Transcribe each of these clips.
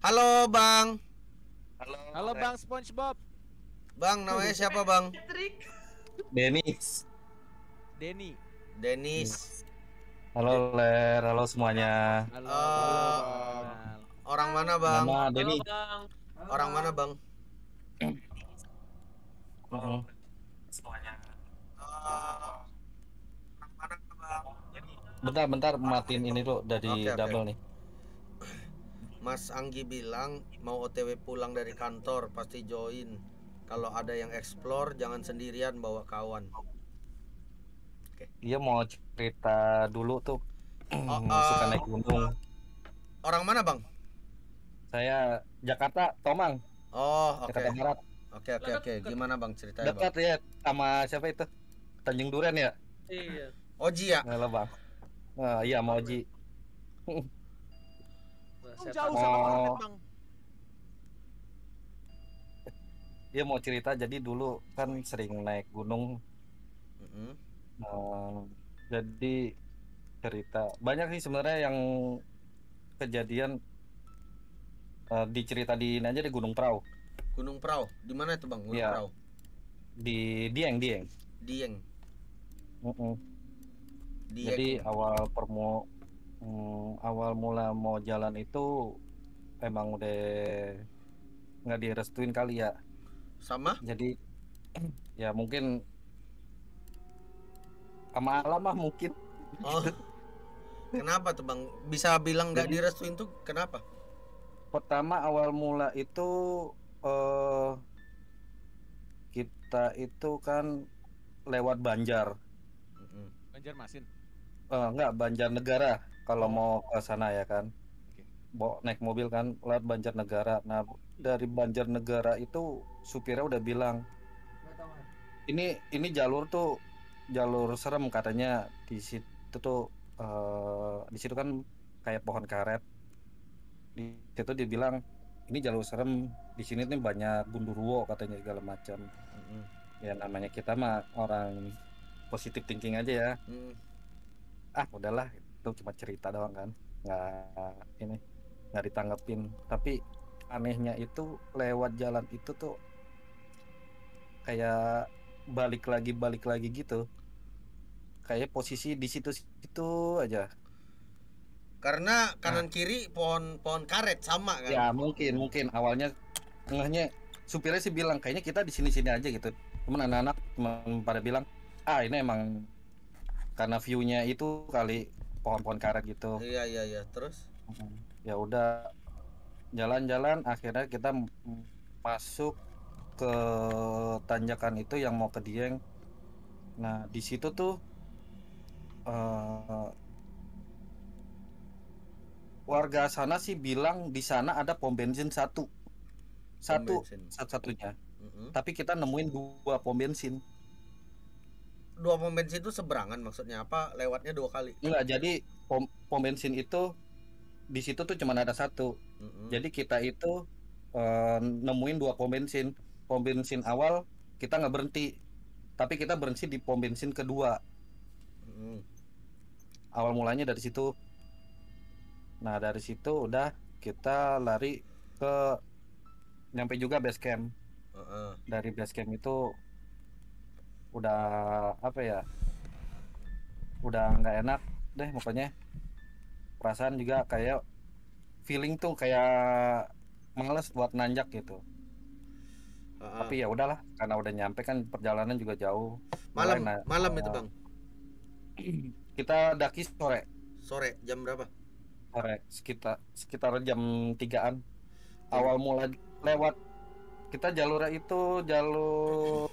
Halo Bang. Halo, Halo Bang SpongeBob. Bang, namanya siapa Bang? Patrick. Denis. Denny. Denis. Halo De- Ler, halo semuanya. Halo, halo eh, Bang, kenal. orang mana Bang? Nama Halo Denny. Bang. Halo Orang Bang. mana Bang? Mm-mm. Semuanya. Eh, orang mana Bang? Bentar, matiin ini dulu Oke, dari oke. double nih. Mas Anggi bilang mau OTW pulang dari kantor pasti join. Kalau ada yang explore jangan sendirian bawa kawan. Oke. Dia mau cerita dulu tuh Oh, suka naik gunung. orang mana Bang? Saya Jakarta, Tomang, Oh, oke. Jakarta Barat. Oke. Gimana Bang ceritanya Bang? Dekat ya sama siapa itu? Tanjung Duren ya? Iya. Oji ya? Halo Bang. Iya mau Oji. Saya Jauh tahu. sama Mau warnet Bang. dia mau cerita jadi dulu kan sering naik gunung. Mm-mm. Jadi cerita banyak sih sebenarnya yang kejadian dicerita di ini aja di Gunung Prau. Gunung Prau. Di mana itu Bang? Gunung Ya, Prau. di Dieng. Dieng. Mm-mm. Jadi Dieng. awal mula mau jalan itu emang udah nggak direstuin kali ya. Sama? Jadi ya mungkin sama alam mah mungkin. Oh, kenapa tuh Bang? Bisa bilang nggak Jadi direstuin tuh kenapa? pertama awal mula itu eh kita itu kan lewat Banjar. Mm-mm. Banjarmasin. Enggak, Banjarnegara kalau Oh, mau ke sana ya kan. oke. Bawa naik mobil kan lewat Banjarnegara. Nah, dari Banjarnegara itu supirnya udah bilang, ini jalur tuh jalur serem katanya di situ tuh di situ kan kayak pohon karet. Di situ dia bilang ini jalur serem, di sini nih banyak gundurwo katanya segala macam. Mm-mm. Ya namanya kita mah orang positif thinking aja ya. Mm. Udahlah itu cuma cerita doang kan, nggak ini nggak ditanggepin. Tapi anehnya itu lewat jalan itu tuh kayak balik lagi gitu, kayak posisi di situ aja. Karena Nah kanan kiri pohon karet sama kan? ya mungkin awalnya ngehnya supirnya sih bilang kayaknya kita di sini aja gitu, cuman anak-anak cuman pada bilang ini emang karena viewnya itu kali, pohon-pohon karet gitu. Iya. Terus? Ya udah jalan-jalan akhirnya kita masuk ke tanjakan itu yang mau ke Dieng. Nah di situ tuh eh, warga sana sih bilang di sana ada pom bensin satu Pom satu bensin. satu-satunya, Mm-mm. tapi kita nemuin dua pom bensin. Dua pom bensin itu seberangan maksudnya apa? Lewatnya dua kali. Enggak, jadi pom bensin itu di situ tuh cuma ada satu. Mm-mm. Jadi kita itu nemuin dua pom bensin. Pom bensin awal kita nggak berhenti, tapi kita berhenti di pom bensin kedua. Mm-mm. Awal mulanya dari situ. Nah dari situ udah kita lari ke nyampe juga base camp. Uh-uh. Dari base camp itu udah apa ya? Udah nggak enak deh pokoknya. Perasaan juga kayak feeling tuh kayak males buat nanjak gitu. Uh-uh. Tapi ya udahlah karena udah nyampe kan perjalanan juga jauh. Mulai Malam itu Bang. kita daki sore. Sore jam berapa? Sore sekitar jam 3-an. Jam Awal mulai lewat kita jalurnya itu jalur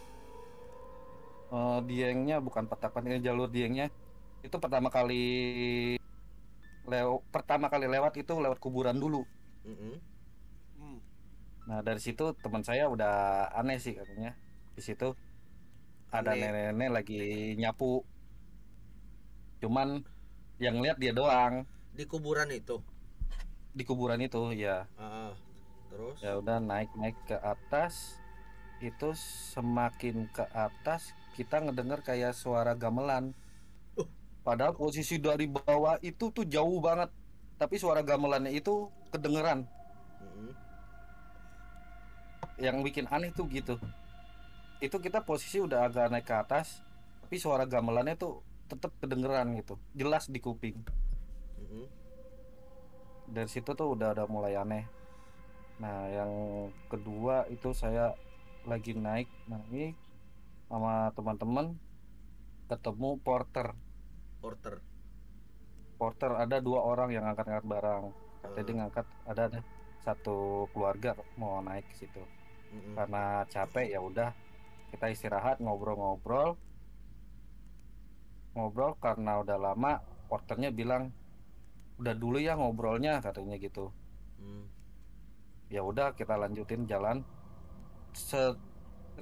Diengnya bukan Petapan, ini jalur Diengnya itu pertama kali lewat itu lewat kuburan dulu. Mm-mm. Hmm. Nah dari situ teman saya udah aneh sih katanya, di situ ada Aneh. nenek-nenek lagi nyapu, cuman yang lihat dia doang Di kuburan itu. di kuburan itu ya. Uh-uh. Terus? Ya udah naik ke atas, itu semakin ke atas kita ngedenger kayak suara gamelan. Uh. Padahal posisi dari bawah itu tuh jauh banget, tapi suara gamelannya itu kedengeran. Mm-mm. yang bikin aneh tuh gitu. Itu kita posisi udah agak naik ke atas, tapi suara gamelannya tuh tetap kedengeran gitu, jelas di kuping. Mm-mm. Dari situ tuh udah mulai aneh. Nah, yang kedua itu saya lagi naik sama teman-teman, ketemu porter. Porter. Porter ada 2 orang yang angkat-angkat barang. Katanya dia Ah, ngangkat, ada satu keluarga mau naik ke situ. mm-mm. Karena capek ya udah kita istirahat, ngobrol-ngobrol karena udah lama. Porternya bilang udah dulu ya ngobrolnya, katanya gitu. Mm. Ya udah kita lanjutin jalan.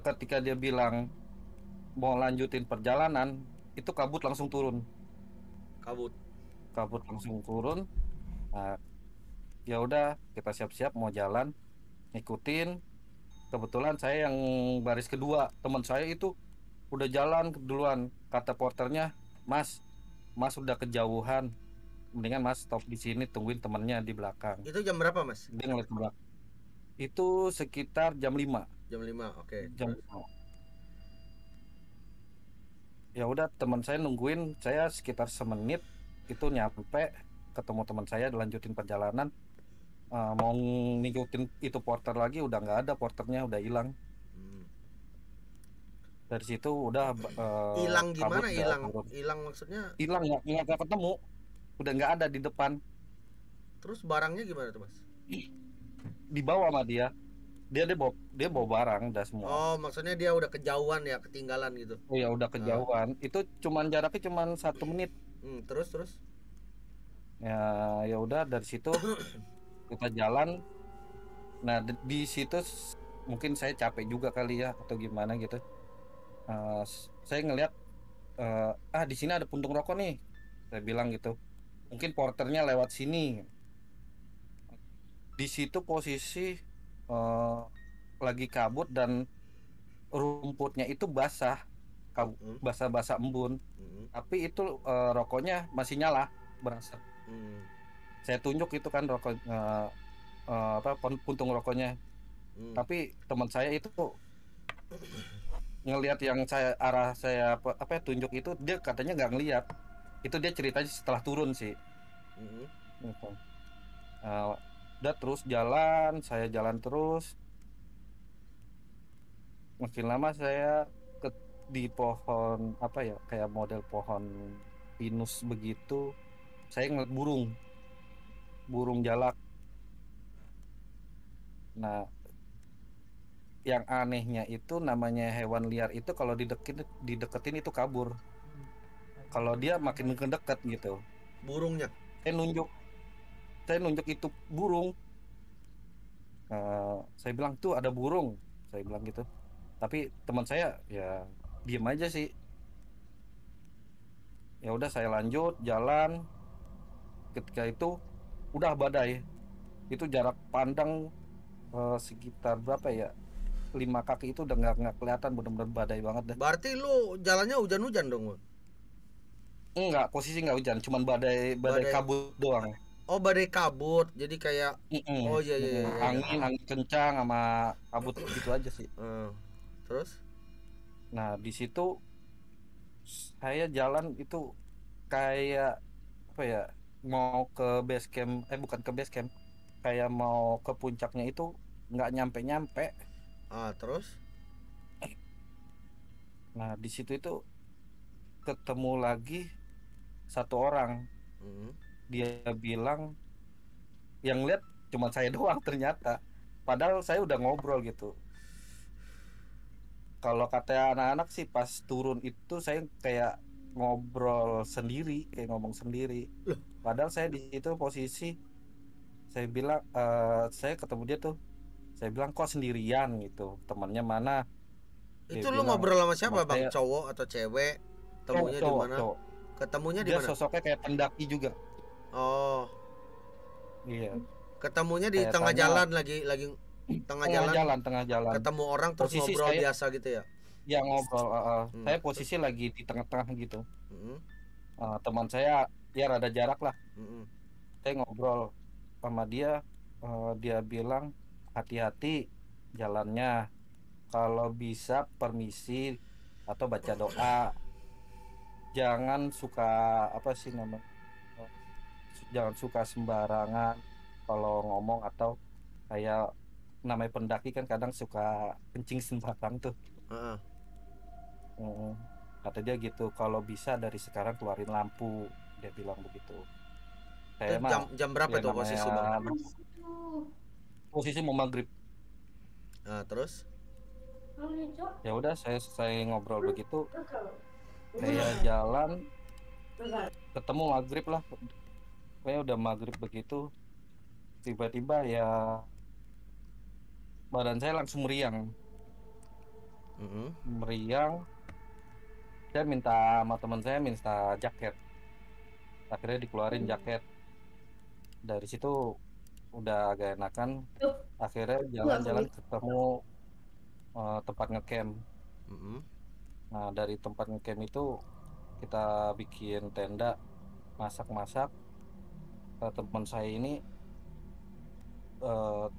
Ketika dia bilang mau lanjutin perjalanan, itu Kabut. kabut langsung turun. Nah, ya udah kita siap-siap mau jalan, ngikutin. Kebetulan saya yang baris kedua, teman saya itu udah jalan duluan. Kata porternya, mas mas udah kejauhan, mendingan mas stop di sini, tungguin temennya di belakang. Itu jam berapa, Mas? Dia ngeliat ke belakang. Itu sekitar jam 5. Jam 5. Oke, Jam terus. 5. Ya udah teman saya nungguin saya sekitar semenit, itu nyampe ketemu teman saya, lanjutin perjalanan. Mau ngikutin itu porter lagi, udah nggak ada, porternya udah hilang. Hmm. Dari situ udah Hilang kabut gimana? udah Hilang. turun. Hilang maksudnya. Hilang, nggak ketemu, udah nggak ada di depan. Terus barangnya gimana tuh, Mas? Dibawa sama dia bawa barang udah semua. Oh, maksudnya dia udah kejauhan ya, ketinggalan gitu. Oh ya udah Ah, kejauhan, itu jaraknya cuman 1 menit. terus. Ya, ya udah dari situ kita jalan. Nah, di situ mungkin saya capek juga kali ya atau gimana gitu. Saya ngelihat di sini ada puntung rokok nih, saya bilang gitu. Mungkin porternya lewat sini. Di situ posisi eh, lagi kabut dan rumputnya itu basah, Hmm. basah-basah embun. Hmm. Tapi itu rokoknya masih nyala, berasap. Hmm. Saya tunjuk itu kan rokok, puntung rokoknya. Hmm. Tapi teman saya itu ngelihat yang arah saya tunjuk itu, dia katanya nggak ngelihat. Itu dia ceritanya setelah turun sih. Hmm. Gitu. Eh, Udah terus jalan, saya jalan terus. Makin lama saya ke di pohon kayak model pohon pinus begitu. Saya ngeliat burung jalak. Nah, yang anehnya itu, namanya hewan liar itu kalau dideketin itu kabur. Kalau dia makin mendekat gitu. Burungnya. Saya nunjuk, saya nunjuk itu burung. Saya bilang tuh ada burung, saya bilang gitu. Tapi teman saya ya diem aja sih. Ya udah saya lanjut jalan. Ketika itu udah badai. Itu jarak pandang sekitar berapa ya? 5 kaki, itu udah nggak kelihatan, bener-bener badai banget dah. Berarti lu jalannya hujan-hujan dong, Bang? Enggak, posisi nggak hujan, cuman badai badai Badai. kabut doang. Oh, badai kabut. Jadi kayak. Mm-mm, Oh, iya iya iya, iya. Angin kencang sama kabut gitu aja sih. Eh, terus? Nah, di situ saya jalan itu kayak apa ya, mau ke base camp, bukan ke base camp, kayak mau ke puncaknya itu nggak nyampe. Terus? Nah, di situ itu ketemu lagi satu orang. Hmm. Dia bilang yang lihat cuma saya doang ternyata, padahal saya udah ngobrol gitu. Kalau kata anak-anak sih, pas turun itu saya kayak ngobrol sendiri, kayak ngomong sendiri. Loh, Padahal saya di situ posisi, saya bilang saya ketemu dia tuh, saya bilang kok sendirian gitu, temannya mana? Dia itu lu bilang ngobrol sama siapa, teman Bang? saya Cowok atau cewek? cowok, Temunya di cowok, mana? cowok. Ketemunya di Dia mana? sosoknya kayak pendaki juga. Oh, Iya, ketemunya di saya tengah tanya, jalan, lagi tengah jalan, tengah jalan. ketemu orang terus Posisi ngobrol saya biasa gitu ya? yang ngobrol, saya Terus? posisi lagi di tengah-tengah gitu. Hmm. Teman saya ya rada jarak lah. Hmm. Saya ngobrol sama dia, dia bilang hati-hati, jalannya. Kalau bisa permisi atau baca doa. Jangan suka apa sih namanya? Jangan suka sembarangan kalau ngomong atau kayak namanya pendaki kan kadang suka kencing sembarang tuh. Heeh. Mm, Kata dia gitu, kalau bisa dari sekarang keluarin lampu, dia bilang begitu. Saya Jam mah jam berapa ya tuh posisi bang? namanya posisi mau maghrib. Nah, terus? Ya udah saya selesai ngobrol begitu, saya jalan ketemu maghrib lah. Saya udah maghrib begitu, tiba-tiba ya badan saya langsung meriang. Mm-mm. Meriang, saya minta sama teman saya minta jaket. Akhirnya dikeluarin jaket. Dari situ udah agak enakan. Akhirnya jalan-jalan ketemu tempat ngecamp. Mm-mm. Nah, dari tempat ngecamp itu kita bikin tenda, masak-masak. Teman saya ini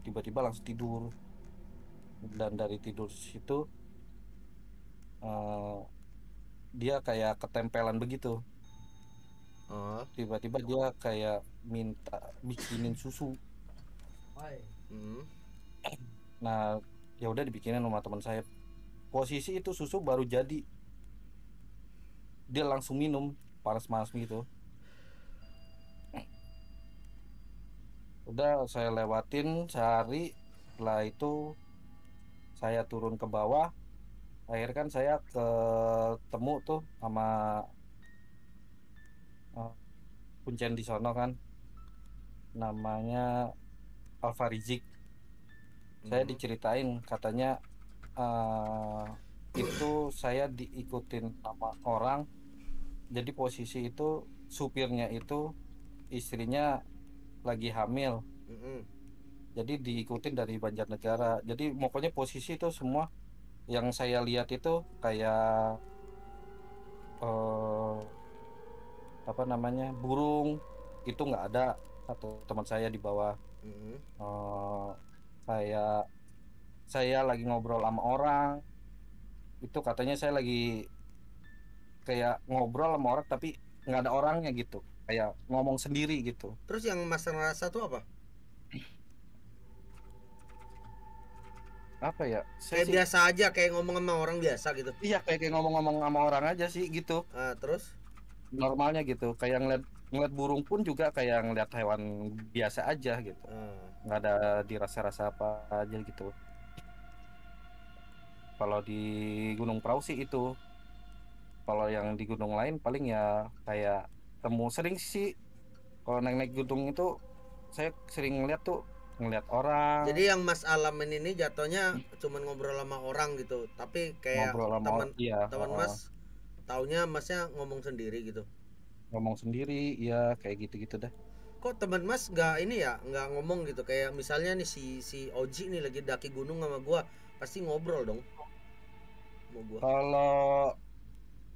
tiba-tiba langsung tidur, dan dari tidur situ eh, dia kayak ketempelan begitu. Oh. Tiba-tiba dia kayak minta bikinin susu. Mm-mm. Nah, ya udah dibikinin sama teman saya. Posisi itu susu baru jadi, dia langsung minum panas-panas gitu. Udah saya lewatin sehari. Setelah itu saya turun ke bawah. Akhirnya kan saya ketemu tuh sama eh, kuncen di sono kan, namanya Alfa Rizik. Saya Mm-mm. diceritain katanya eh, itu saya diikutin sama orang. Jadi posisi itu supirnya itu istrinya lagi hamil. Mm-mm. Jadi diikutin dari Banjarnegara. Jadi pokoknya posisi itu semua yang saya lihat itu kayak eh, apa namanya, burung itu nggak ada. Satu teman saya di bawah Mm-mm. eh, kayak saya lagi ngobrol sama orang, itu katanya saya lagi kayak ngobrol sama orang tapi nggak ada orangnya gitu, kayak ngomong sendiri gitu. Terus yang Mas rasa tuh apa? Apa ya, saya Kayak sih biasa aja, kayak ngomong sama orang biasa gitu. iya kayak ngomong-ngomong sama orang aja sih gitu, Ah, terus? normalnya gitu, kayak ngeliat ngeliat burung pun juga kayak ngeliat hewan biasa aja gitu, Ah. nggak ada dirasa-rasa apa aja gitu. Kalau di Gunung Prau sih itu. Kalau yang di gunung lain paling ya kayak temu sering sih. Kalau naik-naik gunung itu saya sering ngeliat tuh, ngeliat orang Jadi yang Mas alamin ini jatuhnya cuman ngobrol sama orang gitu, tapi kayak ngobrol sama teman orang, iya, teman Mas taunya Masnya ngomong sendiri gitu. ngomong sendiri, iya kayak gitu-gitu dah. Kok teman Mas nggak ini ya, nggak ngomong gitu, kayak misalnya nih si Oji nih lagi daki gunung sama gua, pasti ngobrol dong sama gua. Kalau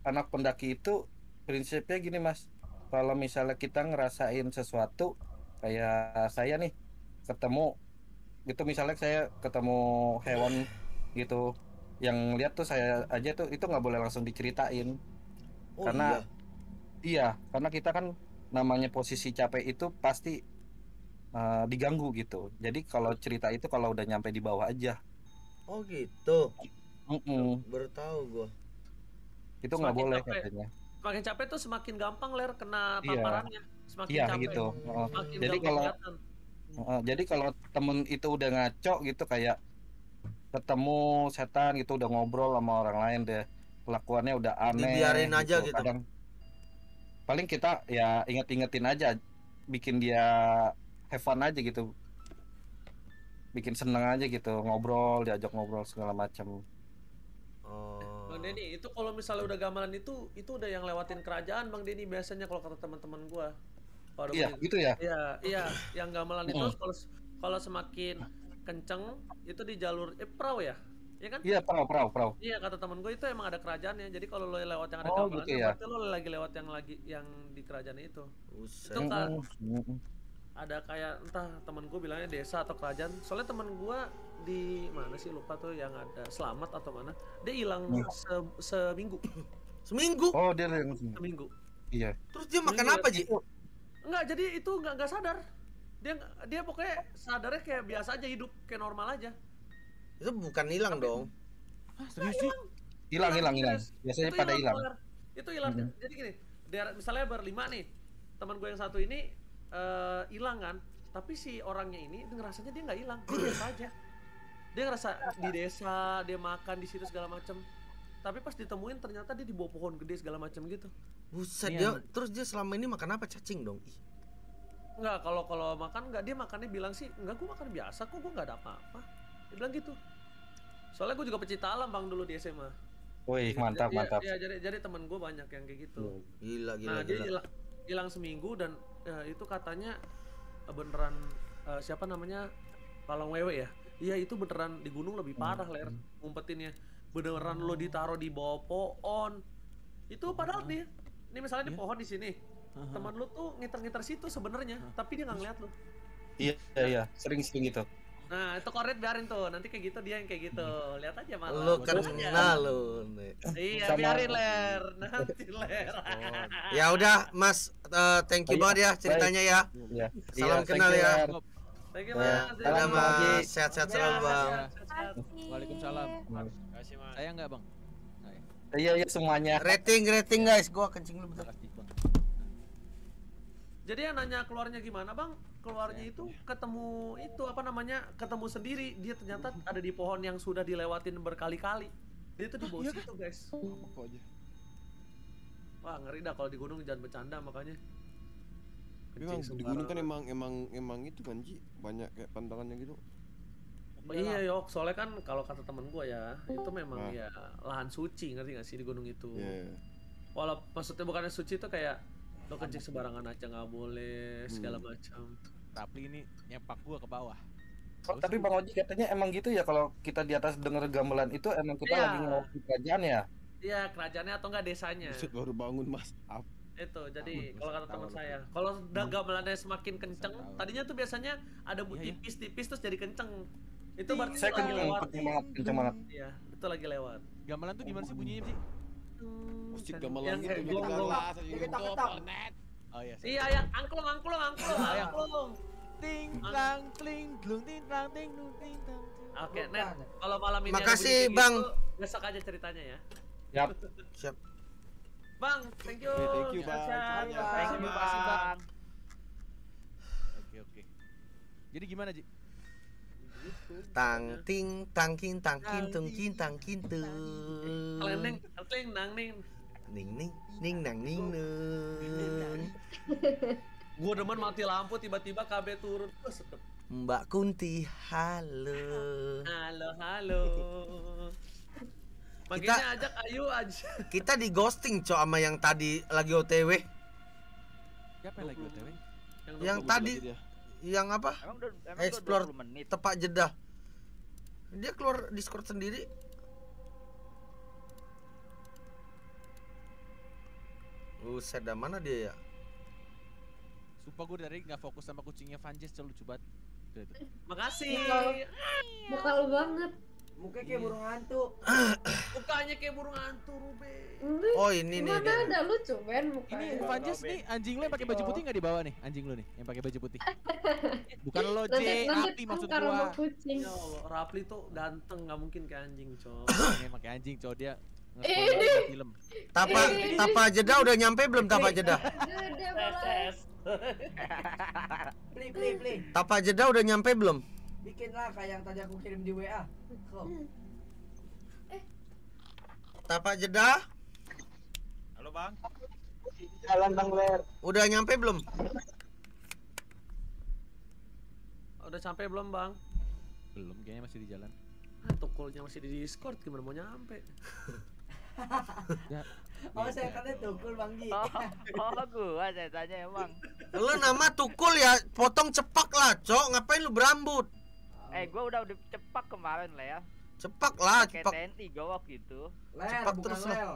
anak pendaki itu prinsipnya gini mas, kalau misalnya kita ngerasain sesuatu, kayak saya nih ketemu gitu, misalnya saya ketemu hewan gitu, yang lihat tuh saya aja tuh, itu nggak boleh langsung diceritain. Oh Karena iya. iya, karena kita kan namanya posisi capek itu pasti diganggu gitu. Jadi kalau cerita itu kalau udah nyampe di bawah aja. Oh gitu. Mm-mm. Baru tahu gua. Itu nggak Semakin boleh capek, katanya. semakin capek tuh semakin gampang ler kena Iya, paparannya. Semakin iya capek, gitu. Heeh. semakin Jadi gampang kalau kelihatan. jadi kalau temen itu udah ngaco gitu, kayak ketemu setan gitu, udah ngobrol sama orang lain deh, kelakuannya udah aneh Dibiarin aja gitu. gitu. Kadang paling kita ya inget-ingetin aja, bikin dia have fun aja gitu, bikin seneng aja gitu, ngobrol, diajak ngobrol segala macam. Oh. Bang Denny, itu kalau misalnya udah gamelan itu udah yang lewatin kerajaan Bang Denny biasanya kalau kata teman-teman gua. Kalau Iya, udah gitu ya. iya, iya, yang gamelan itu Mm. kalau kalau semakin kenceng itu di jalur perahu ya? Iya kan? Iya, perahu, perahu, perahu. Iya, kata temen gue itu emang ada kerajaannya. Jadi kalau lo lewat yang ada Oh, gitu gamelannya ya. berarti lo lagi lewat yang di kerajaan itu. Itu Buset. kan Mm-mm, mm-mm. ada kayak entah temen gue bilangnya desa atau kerajaan. Soalnya temen gue di mana sih lupa tuh yang ada Selamat atau mana. Dia hilang seminggu. Seminggu. Oh, dia yang Seminggu. iya. Terus dia makan apa, Ji? Enggak, jadi itu enggak sadar. Dia pokoknya sadarnya kayak biasa aja, hidup kayak normal aja. Itu bukan hilang dong. Ah, serius sih? Hilang. Serius. Biasanya Itu pada hilang. Ler. Itu hilang. Jadi gini, misalnya berlima nih, teman gue yang satu ini hilang kan, tapi si orangnya ini ngerasanya dia nggak hilang, dia biasa aja. Dia ngerasa di desa, dia makan di situ segala macem. Tapi pas ditemuin ternyata dia di bawah pohon gede segala macem gitu. Buset, Iya. terus dia selama ini makan apa? Cacing dong. Ih. Enggak, kalau makan enggak, dia makannya bilang sih, enggak, gue makan biasa kok, gue nggak ada apa-apa. Dia bilang gitu. Soalnya gue juga pecinta alam bang dulu di SMA. Wih, mantap. Iya, jadi teman gue banyak yang kayak gitu. Gila. Nah, dia hilang seminggu dan itu katanya beneran siapa namanya Palang Wewe ya? Iya, itu beneran di gunung lebih parah ler ngumpetinnya. Beneran lo ditaruh di bawah pohon. Itu padahal nih, ini misalnya di pohon di sini. Teman lu tuh ngiter-ngiter situ sebenarnya, tapi dia nggak ngeliat lu. Iya, sering gitu. Nah, itu kornet biarin tuh. Nanti kayak gitu dia yang kayak gitu. Lihat aja malah. Lu kenal lu. Iya, Sama- biarin ler. Nanti ler. Ya udah, Mas, thank you banget ya ceritanya ya. Iya. Salam Iya, kenal thank you, ya. Ler. Thank you, Ya, Mas. Dadah, Salam, Bang Haji. Mas. Sehat-sehat selalu, Bang. Waalaikumsalam. Saya enggak, Bang. Iya, semuanya. Rating guys. Gua kencing dulu bentar. Makasih, Bang. Jadi yang nanya keluarnya gimana, Bang? Keluarnya itu ketemu itu apa namanya? Ketemu sendiri. Dia ternyata ada di pohon yang sudah dilewatin berkali-kali. Dia tuh di bawah situ, guys. Apa aja? Wah, ngeri dah kalau di gunung jangan bercanda makanya. Tapi emang di gunung kan emang itu kan Ji, banyak kayak pantangannya gitu. Iya yok, soalnya kan kalau kata temen gua ya, itu memang Nah. ya lahan suci, ngerti gak sih di gunung itu. Iya. Walau maksudnya bukannya suci itu kayak lo kencing sembarangan aja nggak boleh segala macam. Rapli ini nyepak gua ke bawah. Oh, tapi Bang Oji katanya emang gitu ya, kalau kita di atas denger gamelan itu emang kita Iya. lagi ngelawan kerajaan ya? Iya, kerajaannya atau enggak desanya. Buset, baru bangun Mas. Itu jadi Tahu, kalau kata tahu teman lu. saya, kalau udah gamelannya semakin kenceng, tahu. tadinya tuh biasanya ada Iya, iya. tipis-tipis terus jadi kenceng. Itu berarti Saya itu lagi kenceng lewat. kenceng banget. Iya, itu lagi lewat. Gamelan tuh gimana sih bunyinya sih? Musik Yang gamelan gitu kayak gitu gong-gong. kelas aja gitu. Oh iya. Iya, yang angklung. Ting tang tling glung ting tang ting glung ting tang. Oke, Net. Kalau malam ini Makasih, ada bunyi kayak Bang. gitu, besok aja ceritanya ya. Yap. Siap. Bang, thank you. Oke, thank you, Bang. Sehat-sehat. Iya, Thank you, Bang. makasih, Bang. Oke. Jadi gimana, Ji? Tang ting tang kin tang kin tung kin tang kin tung. Kling nang ning. Ning ning ning nang ning nung. Gua demen mati lampu tiba-tiba KB turun. Oh, sedep. Mbak Kunti, halo. Halo. Makanya ajak Ayu aja. Kita di ghosting cok sama yang tadi lagi OTW. Siapa yang lagi OTW? Yang tadi yang apa? Emang Explore 20 menit. Tepak Jeddah. Dia keluar Discord sendiri. Buset, dah mana dia ya? Sumpah gue dari nggak fokus sama kucingnya Vanjes, lucu banget. Tuh, tuh. Makasih. Bakal banget. Mukanya kayak burung hantu. Mukanya kayak burung hantu, Rube. Oh, ini nih Mana dia. ada lucu Ben mukanya. Ini Vanjes nih, anjing lo yang pakai baju putih nggak dibawa nih? Anjing lo nih, yang pakai baju putih. Bukan lo, J, Api maksud tukar sama gua. kucing. Ya Allah, Rapli tuh ganteng, nggak mungkin kayak anjing, coy. Ini pakai anjing, cowok dia nge-spoiler film. Tapa Jeddah udah nyampe belum Tapa Jeddah? Gede banget. Play. Tapa Jeddah udah nyampe belum? Bikin lah kayak yang tadi aku kirim di WA. Kok. Tapa Jeddah Halo Bang. Jalan Bang Ler. udah nyampe belum? Udah sampai belum, Bang? Belum, kayaknya masih di jalan. Ah, tukulnya masih di Discord, gimana mau nyampe? Ya, Oh, saya katanya tukul Bang Ji. Gua saya tanya emang. Lu nama Tukul ya, potong cepak lah, Cok. Ngapain lu berambut? Gua udah cepak kemarin lah ya. Cepak lah, Kayak cepak. TNT gowok gitu. Ler, Cepat bukan terus lah. Lel.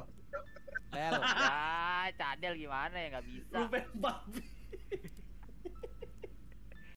Lel. Ya, cadel gimana ya nggak bisa. Ruben babi.